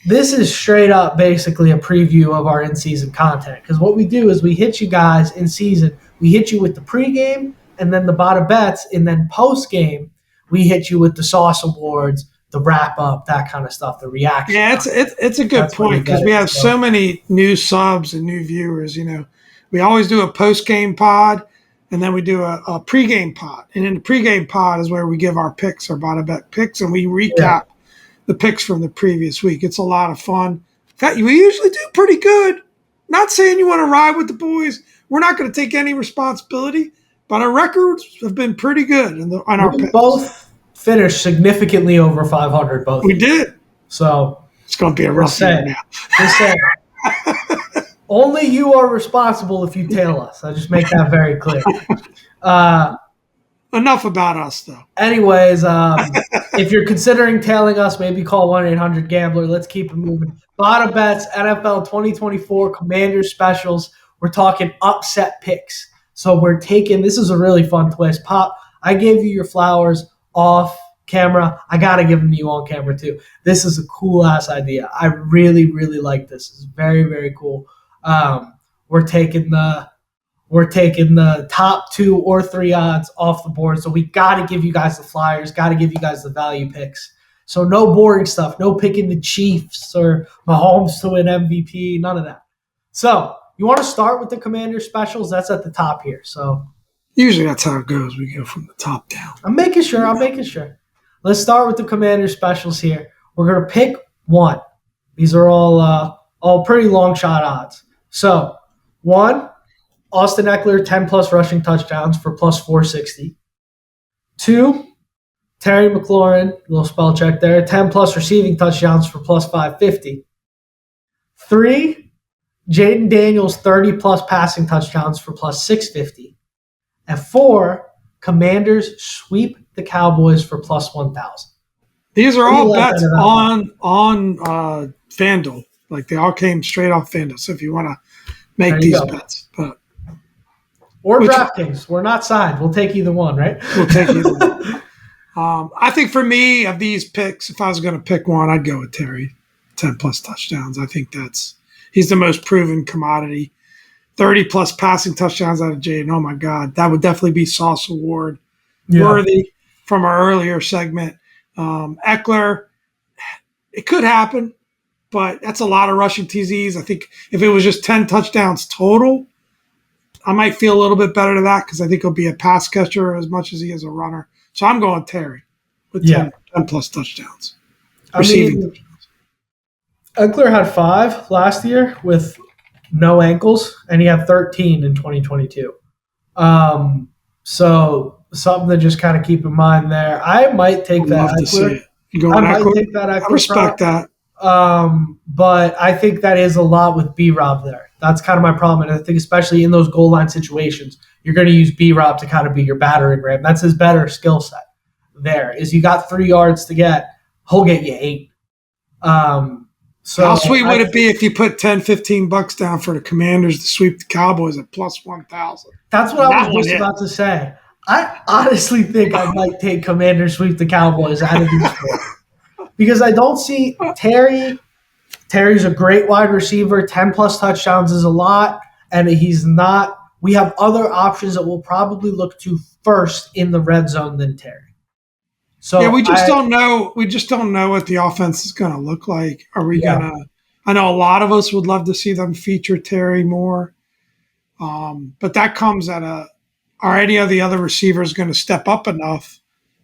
this is straight up basically a preview of our in-season content. Because what we do is we hit you guys in season. We hit you with the pregame and then the Bada bets, and then post-game we hit you with the Sauce Awards, the wrap-up, that kind of stuff, the reaction. Yeah, it's a good point because we have so many new subs and new viewers. We always do a post-game pod, and then we do a pregame pod. And in the pregame pod is where we give our picks, our Bada bet picks, and we recap the picks from the previous week. It's a lot of fun. In fact, we usually do pretty good. Not saying you want to ride with the boys. We're not going to take any responsibility, but our records have been pretty good on our picks. Both finished significantly over 500. Both we did. So it's going to be a rough year now. Just saying. Only you are responsible if you tail us. I just make that very clear. Enough about us, though. Anyways, if you're considering tailing us, maybe call 1-800-GAMBLER. Let's keep it moving. Bada bets, NFL 2024 Commanders specials. We're talking upset picks. So we're taking – this is a really fun twist. Pop, I gave you your flowers off camera. I got to give them to you on camera, too. This is a cool-ass idea. I really, really like this. It's very, very cool. We're taking the top 2 or 3 odds off the board. So we got to give you guys the flyers, got to give you guys the value picks. So no boring stuff, no picking the Chiefs or Mahomes to win MVP, none of that. So you want to start with the Commander specials? That's at the top here. So usually that's how it goes. We go from the top down. I'm making sure. Let's start with the Commander specials here. We're going to pick one. These are all pretty long shot odds. So 1, Austin Eckler, 10-plus rushing touchdowns for plus 460. 2, Terry McLaurin, little spell check there, 10-plus receiving touchdowns for plus 550. 3, Jaden Daniels, 30-plus passing touchdowns for plus 650. And 4, Commanders sweep the Cowboys for plus 1,000. These are all bets on FanDuel. Like they all came straight off FanDuel. So if you want to make these bets. Or DraftKings. We're not signed. We'll take either one, right? We'll take either one. I think for me, of these picks, if I was going to pick one, I'd go with Terry. 10-plus touchdowns. I think he's the most proven commodity. 30-plus passing touchdowns out of Jaden. Oh, my God. That would definitely be Sauce Award worthy from our earlier segment. Eckler, it could happen, but that's a lot of rushing TZs. I think if it was just 10 touchdowns total, I might feel a little bit better to that because I think he'll be a pass catcher as much as he is a runner. So I'm going Terry with 10-plus touchdowns. Receiving touchdowns. Eckler had 5 last year with no ankles, and he had 13 in 2022. So something to just kind of keep in mind there. I might take that Eckler. Take that Eckler. I respect that. But I think that is a lot with B-Rob there. That's kind of my problem. And I think especially in those goal line situations, you're going to use B-Rob to kind of be your battering ram. That's his better skill set there. Is you got 3 yards to get, he'll get you 8. So how sweet would it be if you put $10-15 down for the Commanders to sweep the Cowboys at plus 1,000? That's what I was just about to say. I honestly think I might take Commanders sweep the Cowboys out of these 4. Because I don't see Terry. Terry's a great wide receiver. 10-plus touchdowns is a lot, and he's not. We have other options that we'll probably look to first in the red zone than Terry. So yeah, we just don't know. We just don't know what the offense is going to look like. Are we going to? I know a lot of us would love to see them feature Terry more, but that comes at are any of the other receivers going to step up enough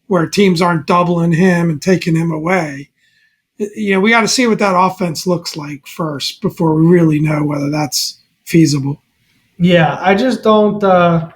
where teams aren't doubling him and taking him away? We got to see what that offense looks like first before we really know whether that's feasible. Yeah, I just don't. I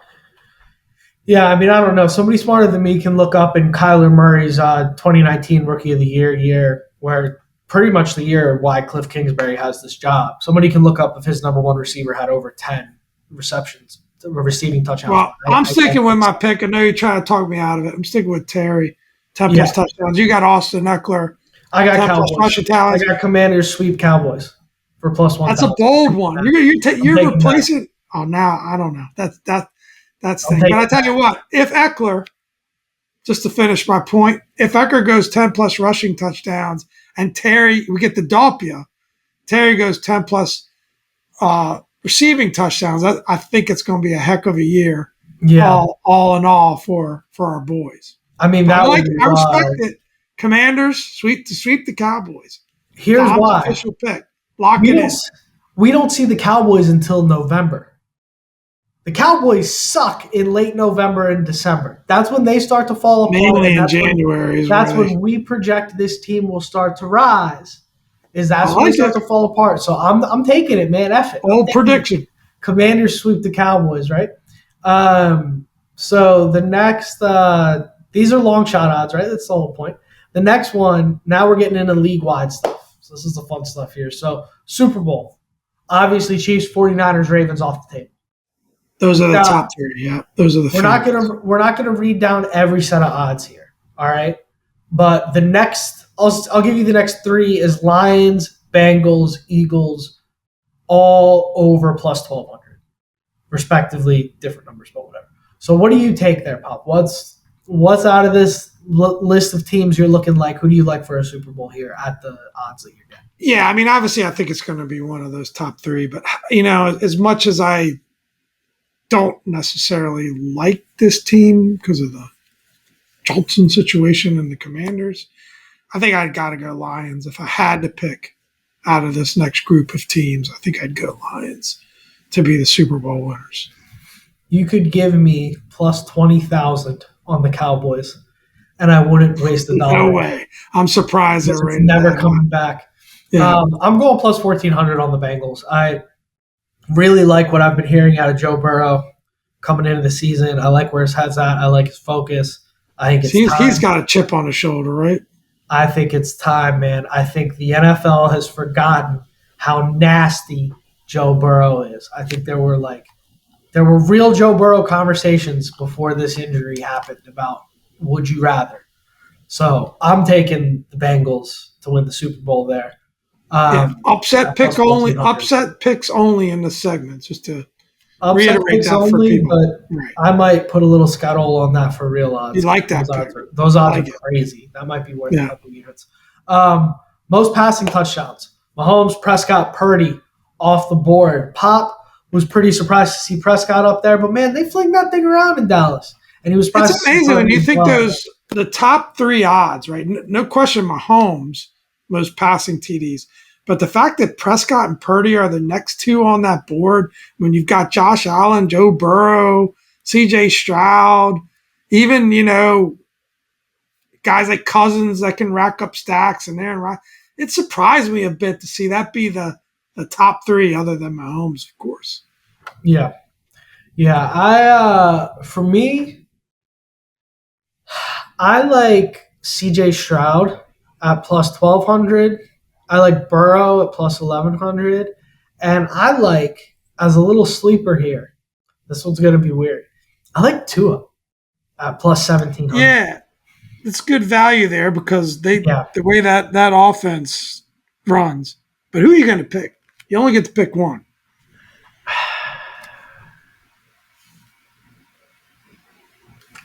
don't know. Somebody smarter than me can look up in Kyler Murray's 2019 Rookie of the Year, where pretty much the year why Cliff Kingsbury has this job. Somebody can look up if his number 1 receiver had over 10 receptions, receiving touchdowns. Well, I'm sticking with my pick. I know you're trying to talk me out of it. I'm sticking with Terry. 10-plus touchdowns. You got Austin Eckler. I got Cowboys. I got Commanders sweep Cowboys for plus 1,000. That's a bold one. You're replacing. Oh, now I don't know. That's the thing. But I tell you what, if Eckler, just to finish my point, if Ecker goes 10 plus rushing touchdowns and Terry, we get the Dalpia, Terry goes 10 plus receiving touchdowns, I think it's going to be a heck of a year. Yeah. All in all for our boys. I mean, I respect it. Commanders sweep the Cowboys. Here's Tom's why. Official pick. Lock it in. We don't see the Cowboys until November. The Cowboys suck in late November and December. That's when they start to fall apart. Mainly in January. That's when we project this team will start to rise. That's when they start to fall apart. So I'm taking it, man. F it. Old prediction. Commanders sweep the Cowboys, right? So the next, these are long shot odds, right? That's the whole point. The next one, now we're getting into league-wide stuff. So this is the fun stuff here. So Super Bowl. Obviously, Chiefs, 49ers, Ravens off the table. Those are the top three. Yeah, those are the. We're not gonna read down every set of odds here. All right, but the next, I'll give you the next three is Lions, Bengals, Eagles, all over plus 1,200, respectively. Different numbers, but whatever. So what do you take there, Pop? What's out of this list of teams you're looking like? Who do you like for a Super Bowl here at the odds that you're getting? Yeah, I mean, obviously, I think it's going to be one of those top three. But as much as I don't necessarily like this team because of the Johnson situation and the Commanders, I think I'd got to go Lions. If I had to pick out of this next group of teams, I think I'd go Lions to be the Super Bowl winners. You could give me plus 20,000 on the Cowboys, and I wouldn't waste $1. No way. I'm surprised they're it's never coming back. Yeah. I'm going plus 1,400 on the Bengals. I really like what I've been hearing out of Joe Burrow coming into the season. I like where his head's at. I like his focus. I think it's time. He's got a chip on his shoulder, right? I think it's time, man. I think the NFL has forgotten how nasty Joe Burrow is. I think there were real Joe Burrow conversations before this injury happened about would you rather. So I'm taking the Bengals to win the Super Bowl there. Upset picks only in the segment, just to reiterate that for people. But right. I might put a little scuttle on that for real odds. You like that? Those odds are crazy. That might be worth a couple units. Most passing touchdowns: Mahomes, Prescott, Purdy off the board. Pop was pretty surprised to see Prescott up there, but man, they flinged that thing around in Dallas, and he was surprised. It's amazing when you think the top three odds, right? No question, Mahomes most passing TDs. But the fact that Prescott and Purdy are the next two on that board, when you've got Josh Allen, Joe Burrow, CJ Stroud, even, guys like Cousins that can rack up stacks and Aaron, it surprised me a bit to see that be the top three other than Mahomes, of course. Yeah. Yeah. For me, I like CJ Stroud at plus 1,200. I like Burrow at plus 1,100. And I like, as a little sleeper here, this one's going to be weird, I like Tua at plus 1,700. Yeah, it's good value there because the way that offense runs. But who are you going to pick? You only get to pick one.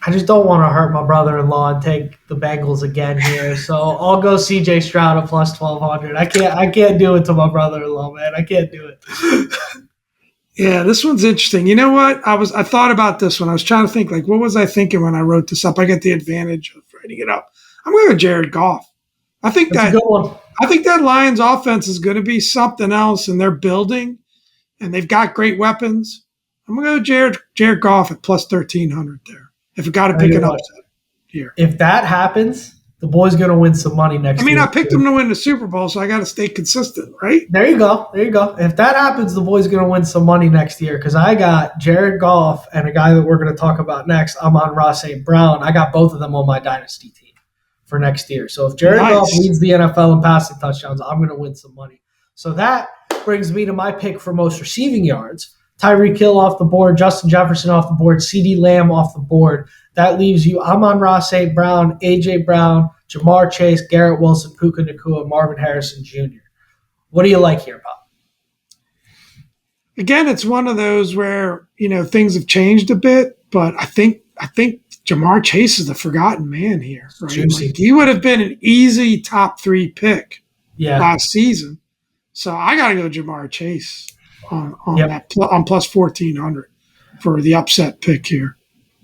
I just don't want to hurt my brother-in-law and take the Bengals again here, so I'll go C.J. Stroud at plus 1,200. I can't do it to my brother-in-law, man. I can't do it. Yeah, this one's interesting. You know what? I thought about this one. I was trying to think, what was I thinking when I wrote this up? I get the advantage of writing it up. I'm going to go Jared Goff. I think that's a good one. I think that Lions offense is going to be something else, and they're building, and they've got great weapons. I'm going to go Jared Goff at plus 1,300 there. If you got to pick an upset here. If that happens, the boy's going to win some money next year. I picked him to win the Super Bowl, so I got to stay consistent, right? There you go. If that happens, the boy's going to win some money next year because I got Jared Goff and a guy that we're going to talk about next, Amon-Ra St. Brown. I got both of them on my dynasty team for next year. So if Jared Goff leads the NFL in passing touchdowns, I'm going to win some money. So that brings me to my pick for most receiving yards. Tyreek Hill off the board, Justin Jefferson off the board, CeeDee Lamb off the board. That leaves you Amon-Ra St. Brown, A.J. Brown, Jamar Chase, Garrett Wilson, Puka Nacua, Marvin Harrison Jr. What do you like here, Pop? Again, it's one of those where, things have changed a bit, but I think Jamar Chase is the forgotten man here, right? Juicy. Like, he would have been an easy top 3 pick Yeah. last season. So I got to go Jamar Chase on Yep. on plus 1,400 for the upset pick here.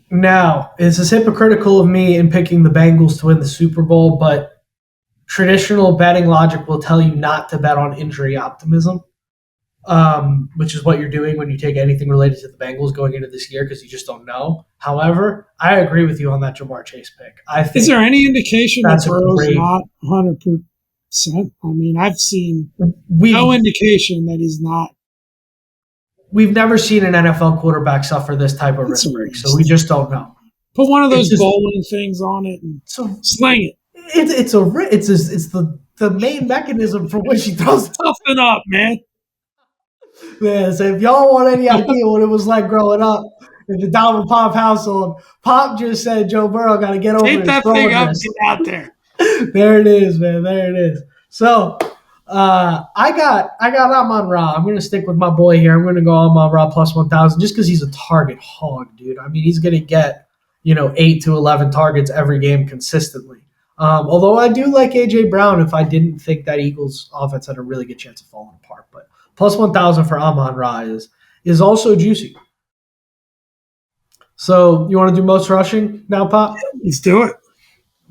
Now, it's hypocritical of me in picking the Bengals to win the Super Bowl, but traditional betting logic will tell you not to bet on injury optimism, which is what you're doing when you take anything related to the Bengals going into this year because you just don't know. However, I agree with you on that Jamar Chase pick. I think Is there any indication that that's a Burrow's great- not 100%? I mean, I've seen no indication that he's not. We've never seen an NFL quarterback suffer this type of That's risk break, so we just don't know. Put one of those It's just- bowling things on it and sling it. It's the main mechanism for which he throws. Toughen up, man. Man, so if y'all want any idea what it was like growing up in the Dalvin Pop household, Pop just said Joe Burrow got to get over Take his that thing up, risk. get out there. There it is, man. There it is. So I got Amon-Ra. I'm gonna stick with my boy here. I'm gonna go Amon-Ra plus 1,000 just because he's a target hog, dude. I mean, he's gonna get 8 to 11 targets every game consistently. Although I do like AJ Brown if I didn't think that Eagles offense had a really good chance of falling apart, but plus 1,000 for Amon-Ra is also juicy. So you want to do most rushing now, Pop? Let's do it.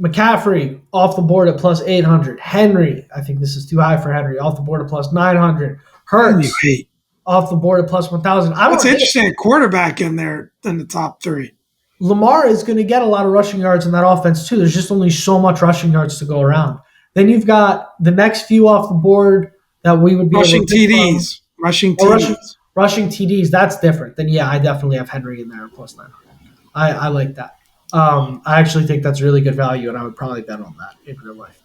McCaffrey off the board at plus 800. Henry, I think this is too high for Henry, off the board at plus 900. Hurts off the board at plus 1,000. That's interesting. A quarterback in there in the top 3. Lamar is going to get a lot of rushing yards in that offense too. There's just only so much rushing yards to go around. Then you've got the next few off the board that we would be rushing TDs. Rushing TDs. That's different. Then I definitely have Henry in there at plus 900. I like that. I actually think that's really good value, and I would probably bet on that in real life.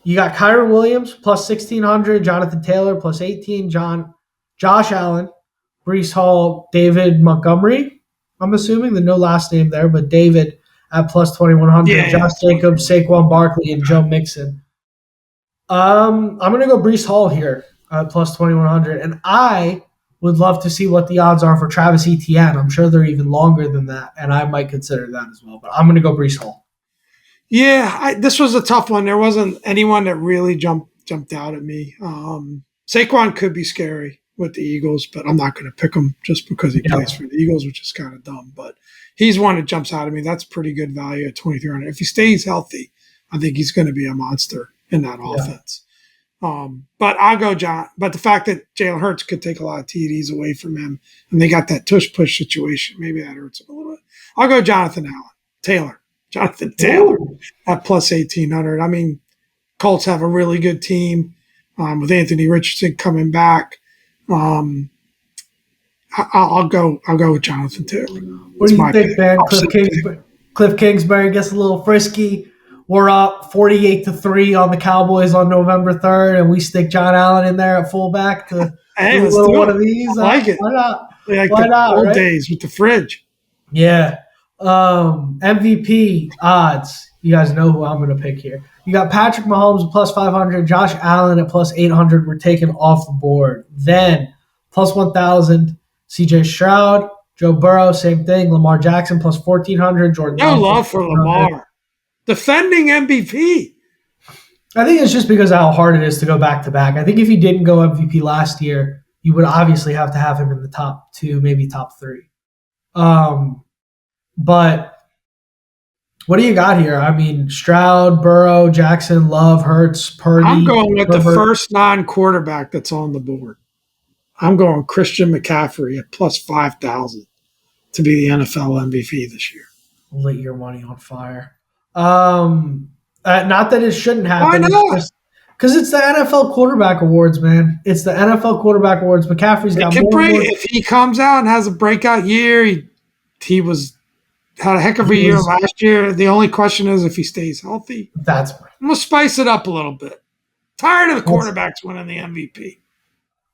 You got Kyron Williams plus 1,600, Jonathan Taylor plus 18, Josh Allen, Breece Hall, David Montgomery. I'm assuming the no last name there, but David at plus 2,100, Josh Jacobs, Saquon Barkley, and Joe Mixon. I'm going to go Breece Hall here at plus 2,100, and I would love to see what the odds are for Travis Etienne. I'm sure they're even longer than that, and I might consider that as well. But I'm going to go Breece Hall. Yeah, this was a tough one. There wasn't anyone that really jumped out at me. Saquon could be scary with the Eagles, but I'm not going to pick him just because he plays for the Eagles, which is kind of dumb. But he's one that jumps out at me. That's pretty good value at 2,300. If he stays healthy, I think he's going to be a monster in that offense. But I'll go John. But the fact that Jalen Hurts could take a lot of TDs away from him, and they got that tush-push situation, maybe that hurts him a little bit. I'll go Jonathan Taylor at plus 1,800. I mean, Colts have a really good team with Anthony Richardson coming back. I'll go with Jonathan Taylor. What do you think, man? Cliff Kingsbury gets a little frisky. We're up 48-3 on the Cowboys on November 3rd, and we stick John Allen in there at fullback to do a little one of these. I like it. Why not? Like the old days with the fridge. Yeah. MVP odds. You guys know who I'm going to pick here. You got Patrick Mahomes at plus 500, Josh Allen at plus 800. We're taken off the board. Then plus 1,000, CJ Stroud, Joe Burrow, same thing. Lamar Jackson plus 1,400. Jordan. No love for Lamar. Defending MVP. I think it's just because of how hard it is to go back to back. I think if he didn't go MVP last year, you would obviously have to have him in the top 2, maybe top 3. But what do you got here? I mean, Stroud, Burrow, Jackson, Love, Hurts, Purdy. I'm going with the first non-quarterback that's on the board. I'm going Christian McCaffrey at plus 5,000 to be the NFL MVP this year. Lit your money on fire. Not that it shouldn't happen. Why not? Because it's the NFL quarterback awards, man. It's the NFL quarterback awards. McCaffrey's got more. If he comes out and has a breakout year, he had a heck of a year last year. The only question is if he stays healthy. I'm going to spice it up a little bit. Tired of the quarterbacks winning the MVP.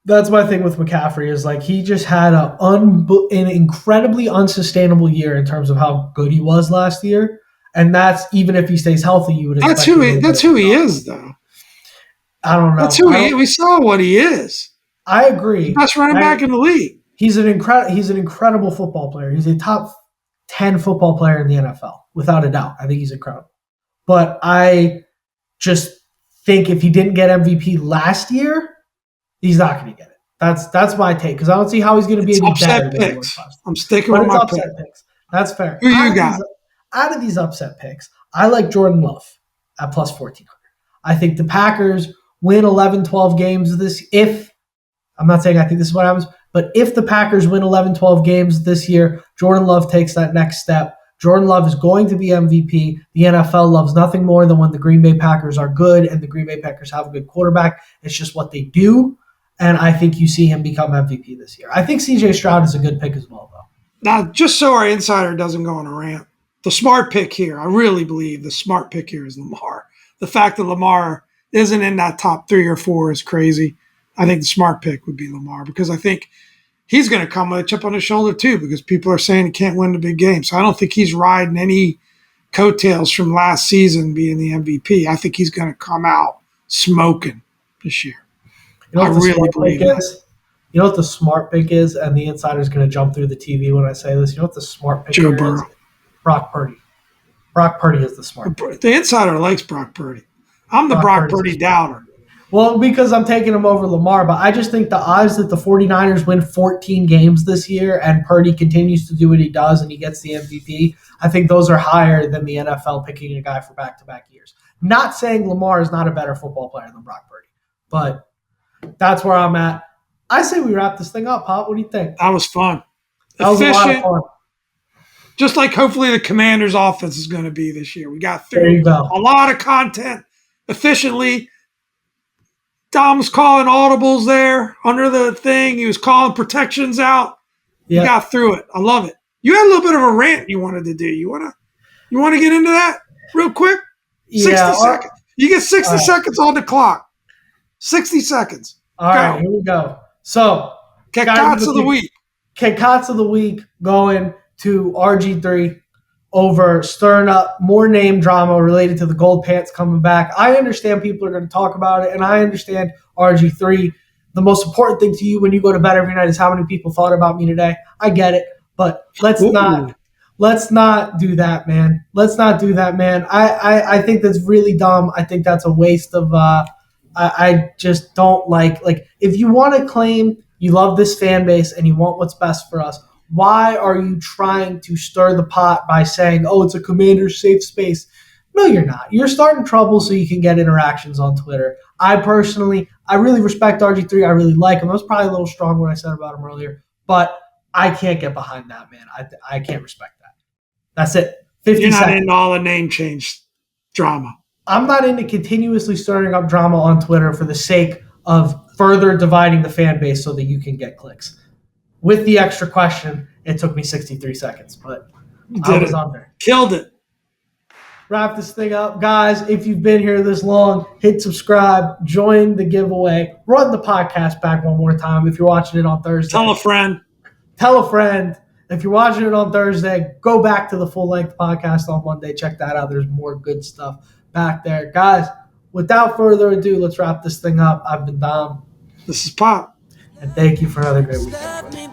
That's my thing with McCaffrey is like he just had an incredibly unsustainable year in terms of how good he was last year. And that's even if he stays healthy, you would expect. That's who he is, though. I don't know. That's who he is. We saw what he is. I agree. Best running back in the league. He's an incredible football player. He's a top 10 football player in the NFL, without a doubt. I think he's incredible. But I just think if he didn't get MVP last year, he's not going to get it. That's my take, because I don't see how he's going to be any better than he was last year. I'm sticking with my upset picks. That's fair. Who you got? Out of these upset picks, I like Jordan Love at plus 1,400. I think the Packers win 11, 12 games I'm not saying I think this is what happens, but if the Packers win 11, 12 games this year, Jordan Love takes that next step. Jordan Love is going to be MVP. The NFL loves nothing more than when the Green Bay Packers are good and the Green Bay Packers have a good quarterback. It's just what they do, and I think you see him become MVP this year. I think C.J. Stroud is a good pick as well, though. Now, just so our insider doesn't go on a rant, the smart pick here, I really believe the smart pick here is Lamar. The fact that Lamar isn't in that top 3 or 4 is crazy. I think the smart pick would be Lamar, because I think he's going to come with a chip on his shoulder too, because people are saying he can't win the big game. So I don't think he's riding any coattails from last season being the MVP. I think he's going to come out smoking this year. I really believe that. You know what the smart pick is? And the insider's going to jump through the TV when I say this. You know what the smart pick is? Brock Purdy. Brock Purdy is the smart pick. The insider likes Brock Purdy. I'm the Brock Purdy doubter. Well, because I'm taking him over Lamar, but I just think the odds that the 49ers win 14 games this year and Purdy continues to do what he does and he gets the MVP, I think those are higher than the NFL picking a guy for back-to-back years. Not saying Lamar is not a better football player than Brock Purdy, but that's where I'm at. I say we wrap this thing up, Pop. What do you think? That was fun. That was a lot of fun. Just like hopefully the Commanders' offense is going to be this year. We got through a lot of content efficiently. Dom was calling audibles there under the thing. He was calling protections out. Yep. You got through it. I love it. You had a little bit of a rant you wanted to do. You want to get into that real quick? 60 seconds. You get 60 seconds on the clock. 60 seconds. All right, here we go. So, Kick-Tots of the week. Kick-Tots of the week going to RG3 over stirring up more name drama related to the gold pants coming back. I understand people are going to talk about it, and I understand RG3. The most important thing to you when you go to bed every night is how many people thought about me today. I get it, but let's not do that, man. Let's not do that, man. I think that's really dumb. I think that's a waste of I just don't like if you want to claim you love this fan base and you want what's best for us, why are you trying to stir the pot by saying, oh, it's a Commander's safe space? No, you're not. You're starting trouble so you can get interactions on Twitter. I really respect RG3. I really like him. I was probably a little strong when I said about him earlier, but I can't get behind that, man. I can't respect that. That's it. 50 You're not seconds. into all the name change drama. I'm not into continuously stirring up drama on Twitter for the sake of further dividing the fan base so that you can get clicks. With the extra question, it took me 63 seconds, but I was on there. Killed it. Wrap this thing up. Guys, if you've been here this long, hit subscribe, join the giveaway, run the podcast back one more time if you're watching it on Thursday. Tell a friend. Tell a friend. If you're watching it on Thursday, go back to the full-length podcast on Monday. Check that out. There's more good stuff back there. Guys, without further ado, let's wrap this thing up. I've been Dom. This is Pop. And thank you for another great weekend.